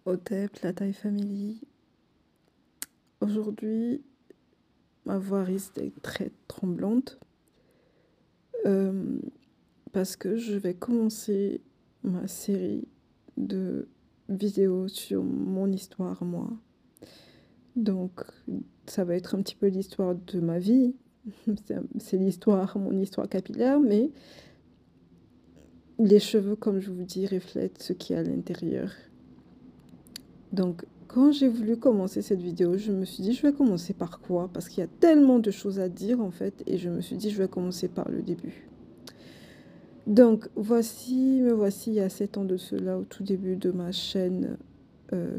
Otep, la taille family. Aujourd'hui, ma voix risque d'être très tremblante euh, parce que je vais commencer ma série de vidéos sur mon histoire, moi. Donc, ça va être un petit peu l'histoire de ma vie. C'est l'histoire, mon histoire capillaire, mais les cheveux, comme je vous dis, reflètent ce qui est à l'intérieur. Donc, quand j'ai voulu commencer cette vidéo, je me suis dit, je vais commencer par quoi? Parce qu'il y a tellement de choses à dire, en fait, et je me suis dit, je vais commencer par le début. Donc, me voici il y a 7 ans de cela, au tout début de ma chaîne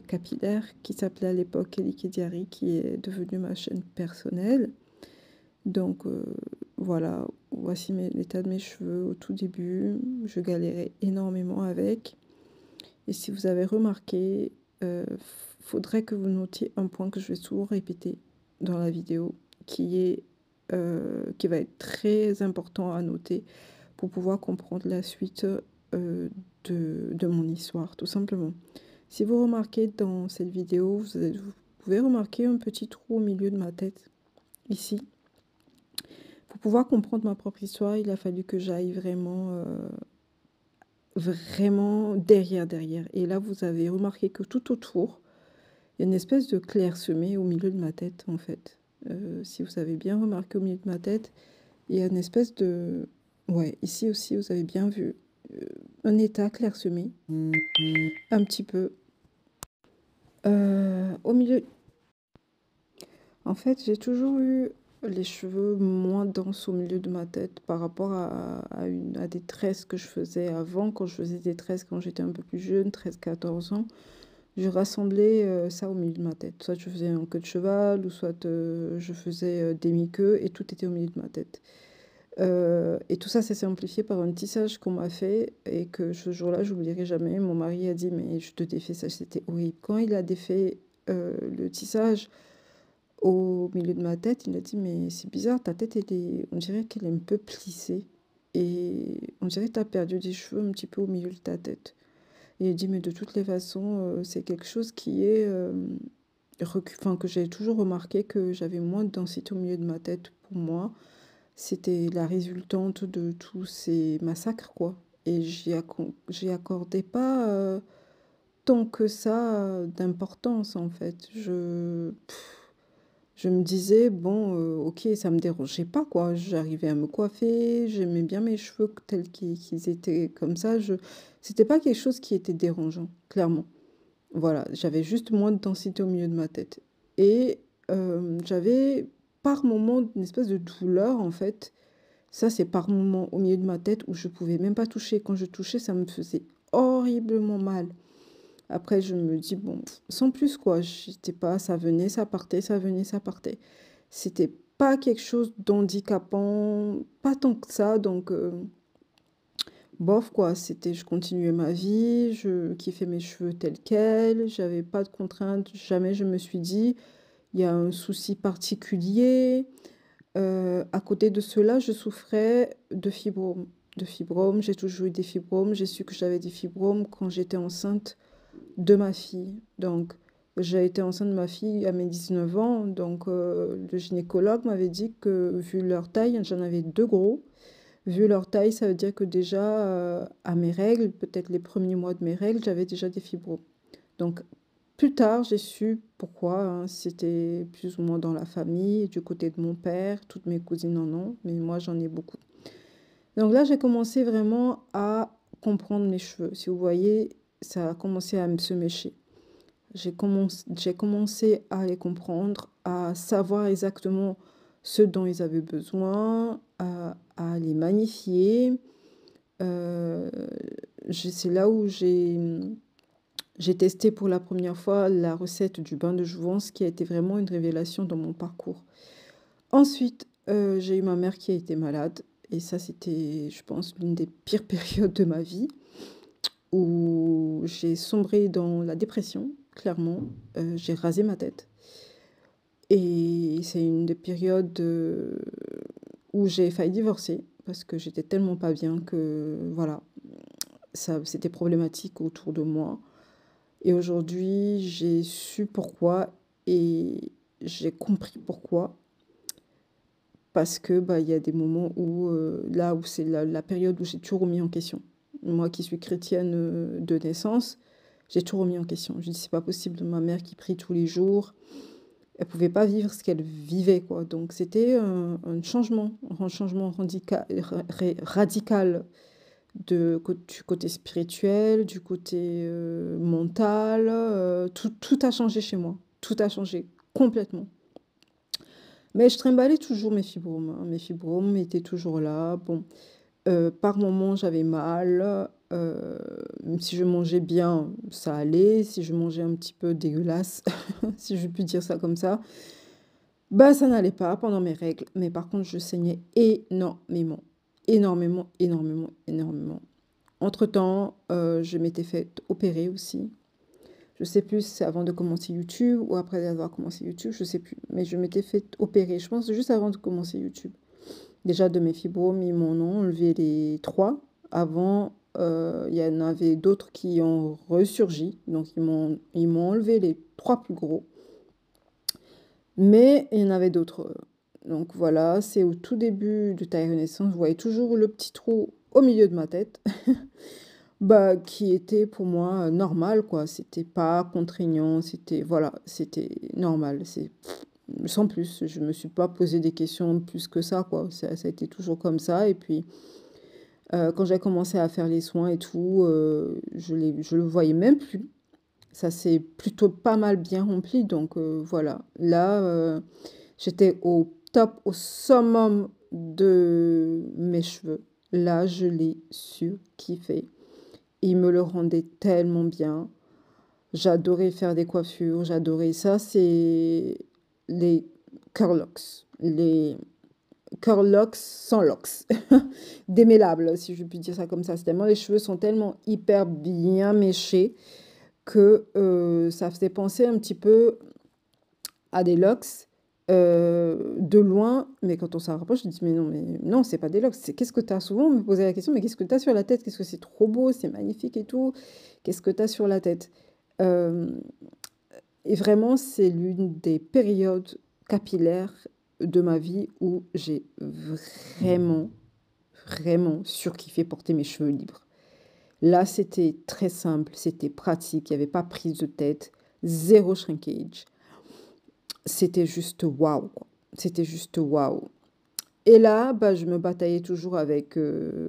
capillaire, qui s'appelait à l'époque Kelly Diary, qui est devenue ma chaîne personnelle. Donc, voilà, voici l'état de mes cheveux au tout début. Je galérais énormément avec. Et si vous avez remarqué, faudrait que vous notiez un point que je vais souvent répéter dans la vidéo, qui va être très important à noter pour pouvoir comprendre la suite de mon histoire, tout simplement. Si vous remarquez dans cette vidéo, vous pouvez remarquer un petit trou au milieu de ma tête, ici. Pour pouvoir comprendre ma propre histoire, il a fallu que j'aille vraiment derrière. Et là, vous avez remarqué que tout autour, il y a une espèce de clairsemé au milieu de ma tête, en fait. Si vous avez bien remarqué au milieu de ma tête, il y a une espèce de... Ouais, ici aussi, vous avez bien vu un état clairsemé, un petit peu. Au milieu... En fait, j'ai toujours eu les cheveux moins denses au milieu de ma tête par rapport à des tresses que je faisais avant, quand je faisais des tresses quand j'étais un peu plus jeune, 13-14 ans. Je rassemblais ça au milieu de ma tête. Soit je faisais un queue de cheval, ou soit je faisais demi-queue, et tout était au milieu de ma tête. Et tout ça s'est simplifié par un tissage qu'on m'a fait, et que ce jour-là, j'oublierai jamais. Mon mari a dit, mais je te défais ça, c'était horrible. Quand il a défait le tissage au milieu de ma tête, il a dit, mais c'est bizarre, ta tête, on dirait qu'elle est un peu plissée. Et on dirait que tu as perdu des cheveux un petit peu au milieu de ta tête. Et il dit, mais de toutes les façons, c'est quelque chose qui est... enfin, que j'ai toujours remarqué que j'avais moins de densité au milieu de ma tête. Pour moi, c'était la résultante de tous ces massacres, quoi. Et j'y accordais pas tant que ça d'importance, en fait. Je me disais, bon, ok, ça me dérangeait pas, quoi. J'arrivais à me coiffer, j'aimais bien mes cheveux tels qu'ils étaient comme ça. C'était pas quelque chose qui était dérangeant, clairement. Voilà, j'avais juste moins de densité au milieu de ma tête. Et j'avais par moment une espèce de douleur, en fait. Ça, c'est par moment au milieu de ma tête où je pouvais même pas toucher. Quand je touchais, ça me faisait horriblement mal. Après, je me dis, bon, sans plus, quoi. J'étais pas, ça venait, ça partait, ça venait, ça partait. C'était pas quelque chose d'handicapant, pas tant que ça, donc bof, quoi. Je continuais ma vie, je kiffais mes cheveux tels quels, j'avais pas de contraintes, jamais je me suis dit, il y a un souci particulier. À côté de cela, je souffrais de fibromes. J'ai toujours eu des fibromes. J'ai su que j'avais des fibromes quand j'étais enceinte de ma fille. Donc, j'ai été enceinte de ma fille à mes 19 ans. Donc, le gynécologue m'avait dit que, vu leur taille, j'en avais deux gros. Vu leur taille, ça veut dire que déjà, à mes règles, peut-être les premiers mois de mes règles, j'avais déjà des fibromes. Donc, plus tard, j'ai su pourquoi, hein. C'était plus ou moins dans la famille, du côté de mon père. Toutes mes cousines en ont, mais moi, j'en ai beaucoup. Donc là, j'ai commencé vraiment à comprendre mes cheveux. Si vous voyez, ça a commencé à se mécher. J'ai commencé à les comprendre, à savoir exactement ce dont ils avaient besoin, à les magnifier. C'est là où j'ai testé pour la première fois la recette du bain de jouvence, qui a été vraiment une révélation dans mon parcours. Ensuite, j'ai eu ma mère qui a été malade. Et ça, c'était, je pense, l'une des pires périodes de ma vie, où j'ai sombré dans la dépression, clairement. J'ai rasé ma tête. Et c'est une des périodes où j'ai failli divorcer, parce que j'étais tellement pas bien que, voilà, ça, c'était problématique autour de moi. Et aujourd'hui, j'ai su pourquoi et j'ai compris pourquoi. Parce que bah, il y a des moments où, là où c'est la période où j'ai tout remis en question. Moi qui suis chrétienne de naissance, j'ai tout remis en question. Je dis, c'est pas possible, ma mère qui prie tous les jours, elle pouvait pas vivre ce qu'elle vivait, quoi. Donc c'était un changement radical du côté spirituel, du côté mental. Tout a changé chez moi. Tout a changé complètement. Mais je trimballais toujours mes fibromes, hein. Mes fibromes étaient toujours là. Bon, par moments, j'avais mal. Même si je mangeais bien, ça allait. Si je mangeais un petit peu dégueulasse, si je puis dire ça comme ça, bah ça n'allait pas pendant mes règles. Mais par contre, je saignais énormément. Énormément, énormément, énormément. Entre-temps, je m'étais fait opérer aussi. Je sais plus si c'est avant de commencer YouTube ou après avoir commencé YouTube, je sais plus. Mais je m'étais fait opérer, je pense, juste avant de commencer YouTube. Déjà de mes fibromes, ils m'en ont enlevé les trois. Avant, il y en avait d'autres qui ont ressurgi. Donc ils m'ont enlevé les trois plus gros. Mais il y en avait d'autres. Donc voilà, c'est au tout début de taille renaissance. Vous voyez toujours le petit trou au milieu de ma tête. Bah, qui était pour moi normal, quoi. C'était pas contraignant, c'était, voilà, c'était normal. C'est sans plus, je me suis pas posé des questions plus que ça, quoi. Ça a été toujours comme ça. Et puis, quand j'ai commencé à faire les soins et tout, je le voyais même plus. Ça s'est plutôt pas mal bien rempli. Donc, voilà. Là, j'étais au top, au summum de mes cheveux. Là, je l'ai surkiffé. Il me le rendait tellement bien. J'adorais faire des coiffures, j'adorais ça. C'est les curlocks. Les curlocks sans locks. Démêlables, si je puis dire ça comme ça. C'est tellement, les cheveux sont tellement hyper bien méchés que ça faisait penser un petit peu à des locks de loin. Mais quand on s'en rapproche, je dis, mais non, c'est pas des locks. C'est qu'est-ce que tu as? Souvent, on me posait la question, mais qu'est-ce que tu as sur la tête? Qu'est-ce que c'est trop beau, c'est magnifique et tout. Qu'est-ce que tu as sur la tête? Euh, et vraiment, c'est l'une des périodes capillaires de ma vie où j'ai vraiment, vraiment surkiffé porter mes cheveux libres. Là, c'était très simple, c'était pratique, il n'y avait pas prise de tête, zéro shrinkage. C'était juste waouh, quoi. C'était juste waouh. Et là, bah, je me bataillais toujours avec mes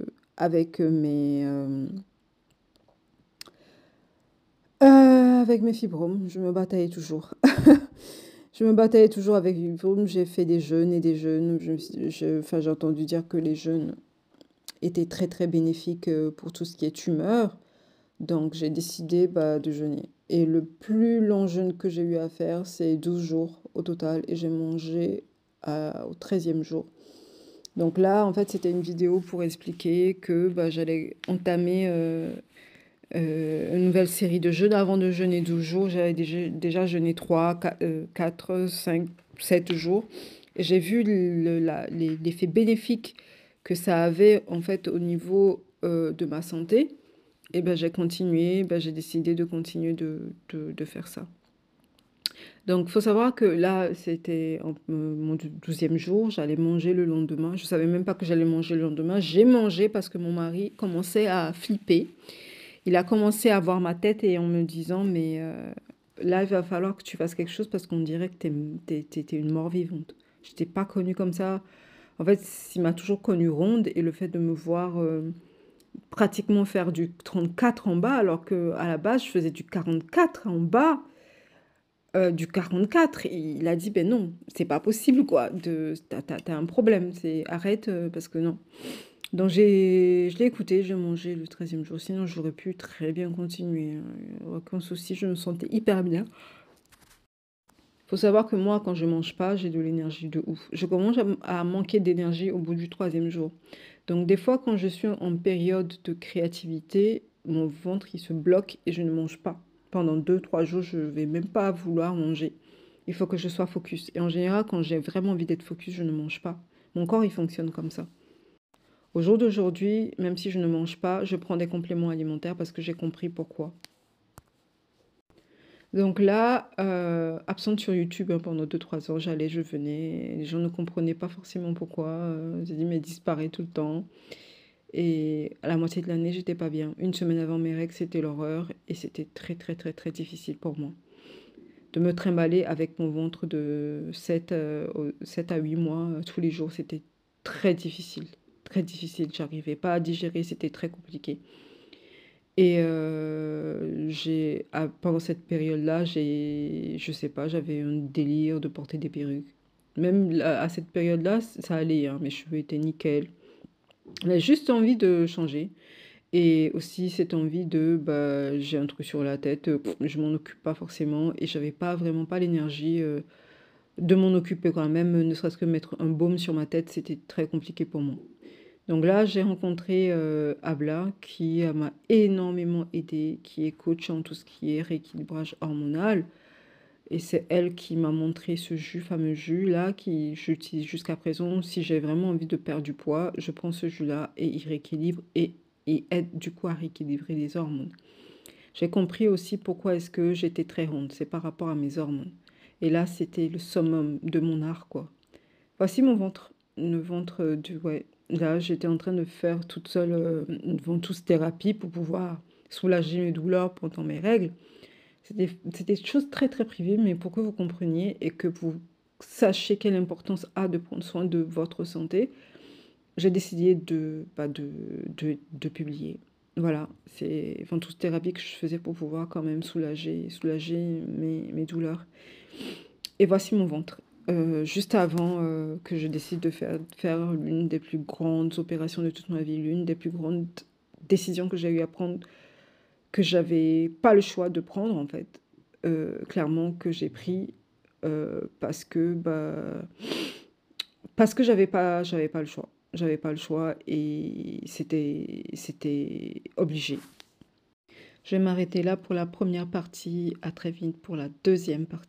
fibromes. Je me bataillais toujours. Je me bataillais toujours avec les fibromes. J'ai fait des jeûnes et des jeûnes. Enfin, j'ai entendu dire que les jeûnes étaient très très bénéfiques pour tout ce qui est tumeur. Donc j'ai décidé bah, de jeûner. Et le plus long jeûne que j'ai eu à faire, c'est 12 jours au total. Et j'ai mangé au 13e jour. Donc là, en fait, c'était une vidéo pour expliquer que bah, j'allais entamer une nouvelle série de jeûnes. Avant de jeûner 12 jours, j'avais déjà jeûné 3, 4, 5, 7 jours. Et j'ai vu l'effet bénéfique que ça avait en fait au niveau de ma santé. Et ben j'ai continué, ben, j'ai décidé de continuer de faire ça. Donc, il faut savoir que là, c'était mon 12e jour, j'allais manger le lendemain. Je ne savais même pas que j'allais manger le lendemain. J'ai mangé parce que mon mari commençait à flipper. Il a commencé à voir ma tête et en me disant, mais là, il va falloir que tu fasses quelque chose parce qu'on dirait que t'es une mort vivante. Je t'ai pas connue comme ça. En fait, il m'a toujours connue ronde et le fait de me voir pratiquement faire du 34 en bas, alors que à la base, je faisais du 44 en bas, du 44. Il a dit, ben non, c'est pas possible, quoi. T'as un problème, arrête, parce que non. Donc je l'ai écouté, j'ai mangé le 13e jour. Sinon, j'aurais pu très bien continuer, hein. Aucun souci, je me sentais hyper bien. Faut savoir que moi, quand je mange pas, j'ai de l'énergie de ouf. Je commence à manquer d'énergie au bout du 3e jour. Donc des fois, quand je suis en période de créativité, mon ventre, il se bloque et je ne mange pas. Pendant 2, 3 jours, je ne vais même pas vouloir manger. Il faut que je sois focus. Et en général, quand j'ai vraiment envie d'être focus, je ne mange pas. Mon corps, il fonctionne comme ça. Au jour d'aujourd'hui, même si je ne mange pas, je prends des compléments alimentaires parce que j'ai compris pourquoi. Donc là, absente sur YouTube, hein, pendant 2 3 ans, j'allais, je venais, les gens ne comprenaient pas forcément pourquoi, j'ai dit: «Mais elle disparaît tout le temps» et à la moitié de l'année, j'étais pas bien. Une semaine avant mes règles, c'était l'horreur et c'était très, très, très, très difficile pour moi de me trimballer avec mon ventre de 7 à 8 mois, tous les jours. C'était très difficile, très difficile. J'arrivais pas à digérer, c'était très compliqué. Et pendant cette période-là, je sais pas, j'avais un délire de porter des perruques. Même là, à cette période-là, ça allait, hein, mes cheveux étaient nickel. J'avais juste envie de changer. Et aussi cette envie de, bah, j'ai un truc sur la tête, je m'en occupe pas forcément et j'avais pas vraiment pas l'énergie de m'en occuper quand même, ne serait-ce que mettre un baume sur ma tête, c'était très compliqué pour moi. Donc là, j'ai rencontré Abla qui m'a énormément aidée, qui est coach en tout ce qui est rééquilibrage hormonal. Et c'est elle qui m'a montré ce jus, fameux jus là, qui j'utilise jusqu'à présent. Si j'ai vraiment envie de perdre du poids, je prends ce jus là et il rééquilibre et il aide du coup à rééquilibrer les hormones. J'ai compris aussi pourquoi est-ce que j'étais très ronde, c'est par rapport à mes hormones. Et là, c'était le summum de mon art, quoi. Voici mon ventre. Le ventre du... Ouais. Là, j'étais en train de faire toute seule une ventouse thérapie pour pouvoir soulager mes douleurs pendant mes règles. C'était des choses très très privées, mais pour que vous compreniez et que vous sachiez quelle importance a de prendre soin de votre santé, j'ai décidé de publier. Voilà, c'est ventouse thérapie que je faisais pour pouvoir quand même soulager mes douleurs. Et voici mon ventre. Juste avant que je décide de faire l'une des plus grandes opérations de toute ma vie, l'une des plus grandes décisions que j'ai eu à prendre, que j'avais pas le choix de prendre en fait. Clairement que j'ai pris parce que j'avais pas le choix. J'avais pas le choix et c'était obligé. Je vais m'arrêter là pour la première partie. À très vite pour la deuxième partie.